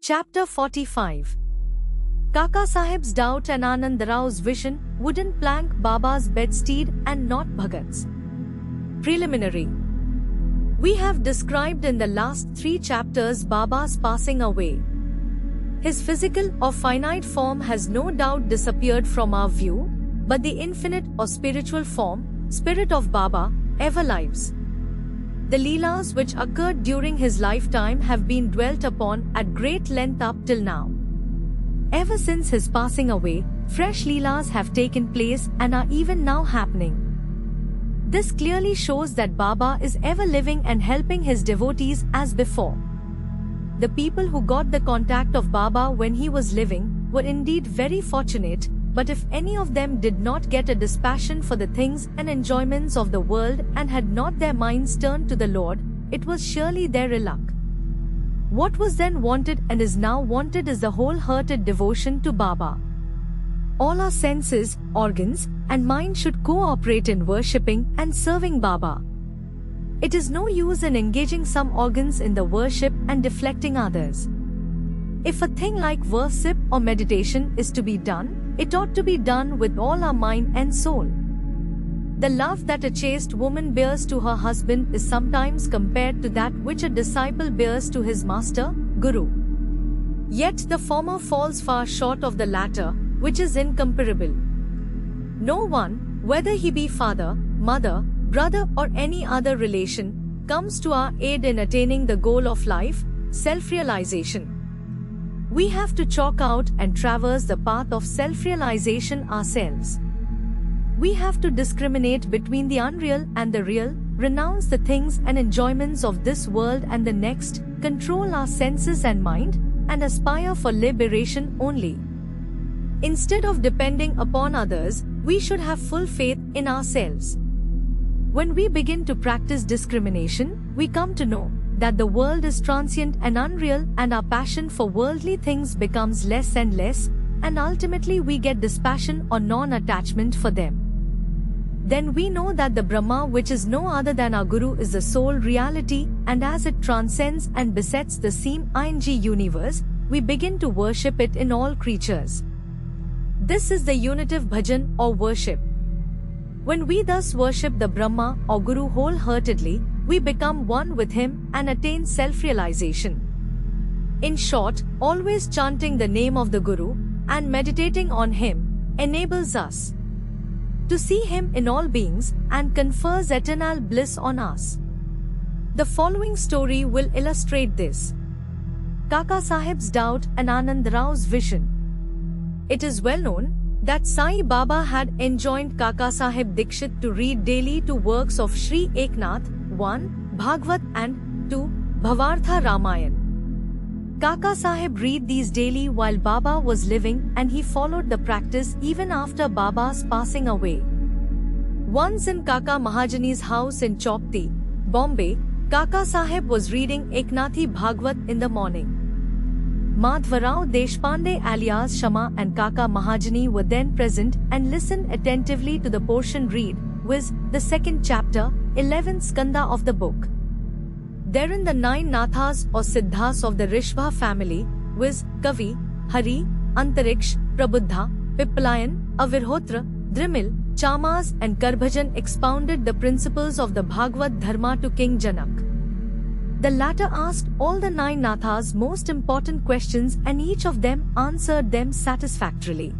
Chapter 45. Kaka Sahib's doubt and Anand Rao's vision wouldn't plank Baba's bedstead and not Bhagat's. Preliminary. We have described in the last 3 chapters Baba's passing away. His physical or finite form has no doubt disappeared from our view, but the infinite or spiritual form, spirit of Baba, ever lives. The Leelas which occurred during his lifetime have been dwelt upon at great length up till now. Ever since his passing away, fresh Leelas have taken place and are even now happening. This clearly shows that Baba is ever living and helping his devotees as before. The people who got the contact of Baba when he was living were indeed very fortunate, but if any of them did not get a dispassion for the things and enjoyments of the world and had not their minds turned to the Lord, it was surely their ill luck. What was then wanted and is now wanted is the wholehearted devotion to Baba. All our senses, organs, and mind should cooperate in worshipping and serving Baba. It is no use in engaging some organs in the worship and deflecting others. If a thing like worship or meditation is to be done, it ought to be done with all our mind and soul. The love that a chaste woman bears to her husband is sometimes compared to that which a disciple bears to his master, Guru. Yet the former falls far short of the latter, which is incomparable. No one, whether he be father, mother, brother or any other relation, comes to our aid in attaining the goal of life, self-realization. We have to chalk out and traverse the path of self-realization ourselves. We have to discriminate between the unreal and the real, renounce the things and enjoyments of this world and the next, control our senses and mind, and aspire for liberation only. Instead of depending upon others, we should have full faith in ourselves. When we begin to practice discrimination, we come to know that the world is transient and unreal, and our passion for worldly things becomes less and less, and ultimately we get dispassion or non-attachment for them. Then we know that the Brahma, which is no other than our Guru, is the sole reality, and as it transcends and besets the seem-ing universe, we begin to worship it in all creatures. This is the unitive bhajan or worship. When we thus worship the Brahma or Guru wholeheartedly, we become one with him and attain self-realization. In short, always chanting the name of the Guru and meditating on him enables us to see him in all beings and confers eternal bliss on us. The following story will illustrate this. Kaka Sahib's doubt and Anand Rao's vision. It is well known that Sai Baba had enjoined Kaka Sahib Dikshit to read daily 2 works of Sri Eknath, 1. Bhagvat and 2. Bhavartha Ramayan. Kaka Sahib read these daily while Baba was living, and he followed the practice even after Baba's passing away. Once in Kaka Mahajani's house in Chopti, Bombay, Kaka Sahib was reading Eknathi Bhagvat in the morning. Madhvarao Deshpande alias Shama and Kaka Mahajani were then present and listened attentively to the portion read, viz. The 2nd chapter, 11th skanda of the book. Therein the 9 Nathas or Siddhas of the Rishbha family, viz. Kavi, Hari, Antariksh, Prabuddha, Pippalayan, Avirhotra, Drimil, Chamas and Karbhajan expounded the principles of the Bhagavad Dharma to King Janak. The latter asked all the 9 Nathas most important questions and each of them answered them satisfactorily.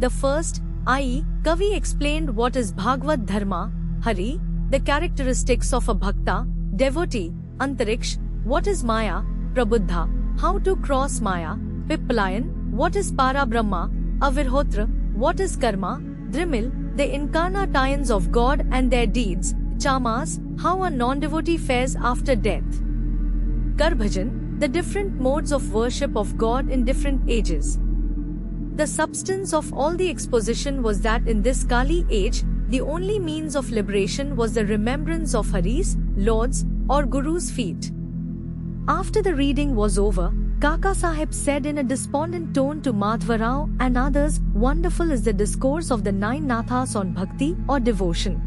The first, i.e., Kavi explained what is Bhagavad Dharma, Hari, the characteristics of a Bhakta, devotee, Antariksh, what is Maya, Prabuddha, how to cross Maya, Pippalayan, what is Parabrahma, Avirhotra, what is Karma, Drimil, the incarnations of God and their deeds, Chamas, how a non-devotee fares after death. Karbhajan, the different modes of worship of God in different ages. The substance of all the exposition was that in this Kali age, the only means of liberation was the remembrance of Hari's, Lord's, or Guru's feet. After the reading was over, Kaka Sahib said in a despondent tone to Madhvarao and others, "Wonderful is the discourse of the 9 Nathas on bhakti or devotion.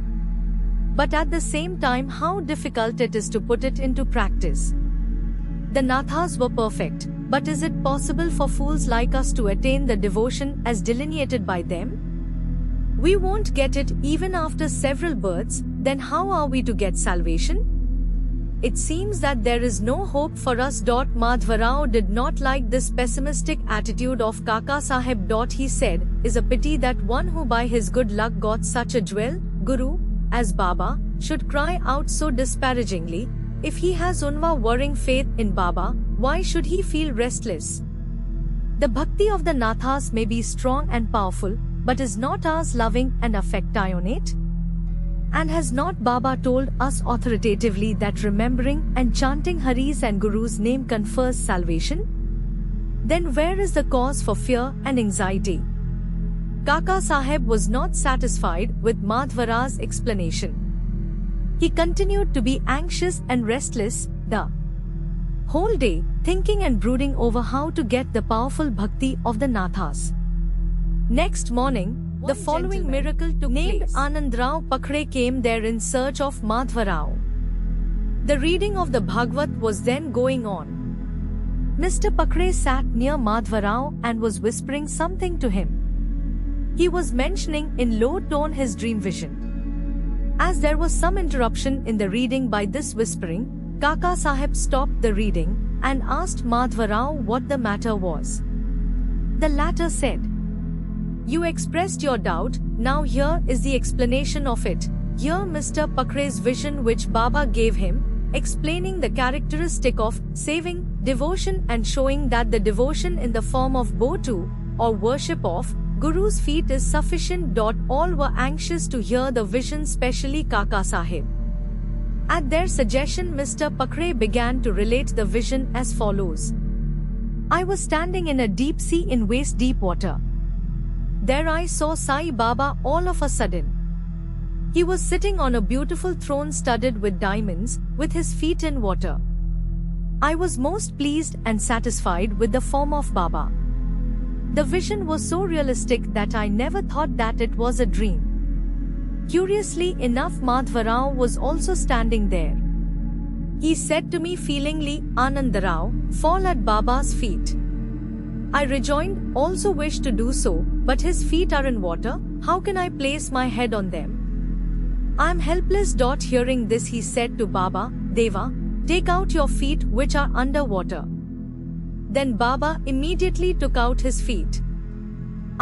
But at the same time, how difficult it is to put it into practice. The Nathas were perfect, But is it possible for fools like us to attain the devotion as delineated by them? We won't get it even after several births, then how are we to get salvation? It seems that there is no hope for us. Madhvarao did not like this pessimistic attitude of Kaka Sahib. He said, "Is a pity that one who by his good luck got such a jewel, Guru, as Baba, should cry out so disparagingly. If he has unwavering faith in Baba, why should he feel restless? The bhakti of the Nathas may be strong and powerful, but is not ours loving and affectionate? And has not Baba told us authoritatively that remembering and chanting Hari's and Guru's name confers salvation? Then where is the cause for fear and anxiety?" Kaka Sahib was not satisfied with Madhvarao's explanation. He continued to be anxious and restless the whole day, thinking and brooding over how to get the powerful bhakti of the Nathas. Next morning, the following miracle took place. Anandrao Pakhre came there in search of Madhvarao. The reading of the Bhagavad was then going on. Mr. Pakhre sat near Madhvarao and was whispering something to him. He was mentioning in low tone his dream vision. As there was some interruption in the reading by this whispering, Kaka Sahib stopped the reading and asked Madhvarao what the matter was. The latter said, "You expressed your doubt, now here is the explanation of it." Here Mr. Pakhre's vision which Baba gave him, explaining the characteristic of saving devotion and showing that the devotion in the form of bow to, or worship of, Guru's feet is sufficient. All were anxious to hear the vision, especially Kaka Sahib. At their suggestion, Mr. Pakhre began to relate the vision as follows. "I was standing in a deep sea in waist deep water. There I saw Sai Baba all of a sudden. He was sitting on a beautiful throne studded with diamonds, with his feet in water. I was most pleased and satisfied with the form of Baba. The vision was so realistic that I never thought that it was a dream." Curiously enough, Madhvarao was also standing there. He said to me feelingly, "Anandarao, fall at Baba's feet." I rejoined, "Also wish to do so, but his feet are in water, how can I place my head on them? I am helpless." Hearing this, he said to Baba, "Deva, take out your feet which are under water." Then Baba immediately took out his feet.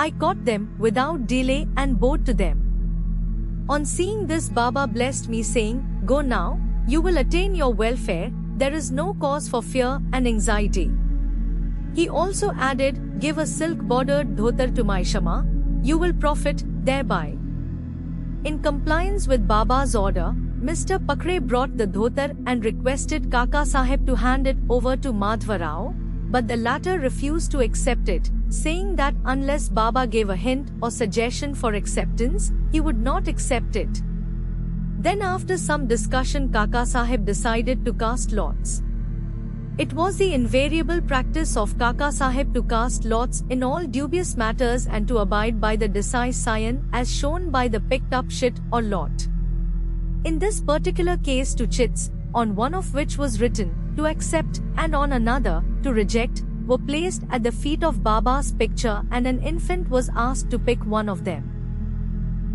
I caught them without delay and bowed to them. On seeing this, Baba blessed me, saying, "Go now, you will attain your welfare, there is no cause for fear and anxiety." He also added, "Give a silk-bordered dhotar to my Shama, you will profit thereby." In compliance with Baba's order, Mr. Pakhre brought the dhotar and requested Kaka Sahib to hand it over to Madhvarao, but the latter refused to accept it, saying that unless Baba gave a hint or suggestion for acceptance, he would not accept it. Then after some discussion, Kaka Sahib decided to cast lots. It was the invariable practice of Kaka Sahib to cast lots in all dubious matters and to abide by the decisive as shown by the picked up chit or lot. In this particular case, two chits, on one of which was written, to accept, and on another, to reject, were placed at the feet of Baba's picture, and an infant was asked to pick one of them.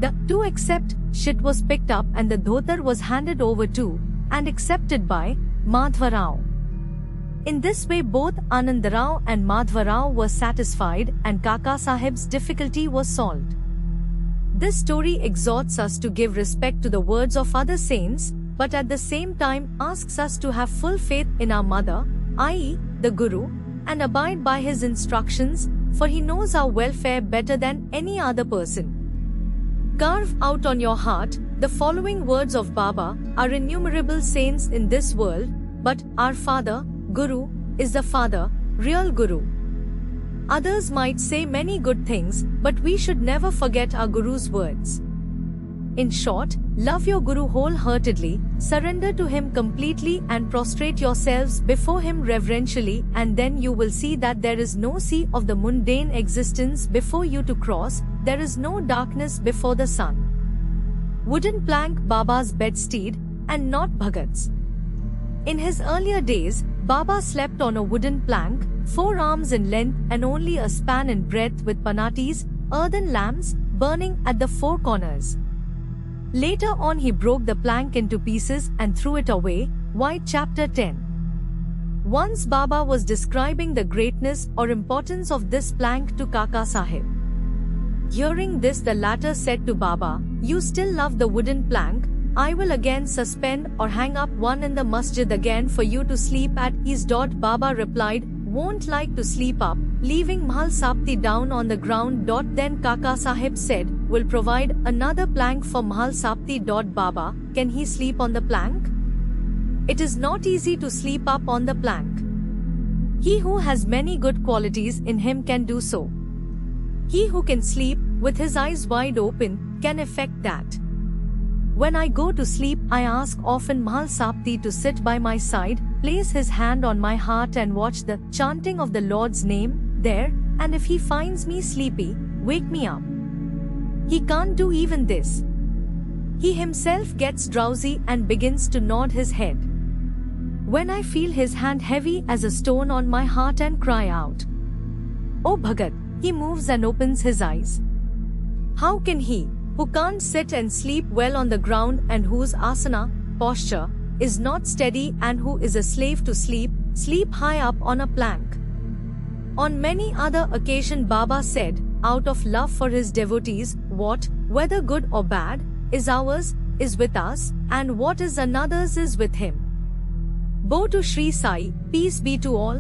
The to accept chit was picked up and the dhotar was handed over to, and accepted by, Madhvarao. In this way both Anandarao and Madhvarao were satisfied and Kaka Sahib's difficulty was solved. This story exhorts us to give respect to the words of other saints, but at the same time asks us to have full faith in our mother, i.e., the Guru, and abide by his instructions, for he knows our welfare better than any other person. Carve out on your heart the following words of Baba: "Are innumerable saints in this world, but our Father, Guru, is the Father, real Guru." Others might say many good things, but we should never forget our Guru's words. In short, love your Guru wholeheartedly, surrender to him completely and prostrate yourselves before him reverentially, and then you will see that there is no sea of the mundane existence before you to cross, there is no darkness before the sun. Wooden plank Baba's bedstead, and not Bhagat's. In his earlier days, Baba slept on a wooden plank, 4 arms in length and only a span in breadth, with panatis, earthen lamps, burning at the 4 corners. Later on he broke the plank into pieces and threw it away. White chapter 10. Once Baba was describing the greatness or importance of this plank to Kaka Sahib. Hearing this, the latter said to Baba, "You still love the wooden plank? I will again suspend or hang up one in the masjid again for you to sleep at ease." Baba replied, "Won't like to sleep up, leaving Mahal Sapti down on the ground." Then Kaka Sahib said, "Will provide another plank for Mahal Sapti." Baba, "Can he sleep on the plank?" "It is not easy to sleep up on the plank. He who has many good qualities in him can do so. He who can sleep with his eyes wide open can effect that. When I go to sleep, I ask often Mahal Sapti to sit by my side, place his hand on my heart and watch the chanting of the Lord's name there, and if he finds me sleepy, wake me up. He can't do even this. He himself gets drowsy and begins to nod his head. When I feel his hand heavy as a stone on my heart and cry out, 'Oh Bhagat,' he moves and opens his eyes. How can he, who can't sit and sleep well on the ground and whose asana, posture, is not steady and who is a slave to sleep, sleep high up on a plank?" On many other occasions Baba said, out of love for his devotees, what, whether good or bad, is ours, is with us, and what is another's is with him. Bow to Sri Sai, peace be to all.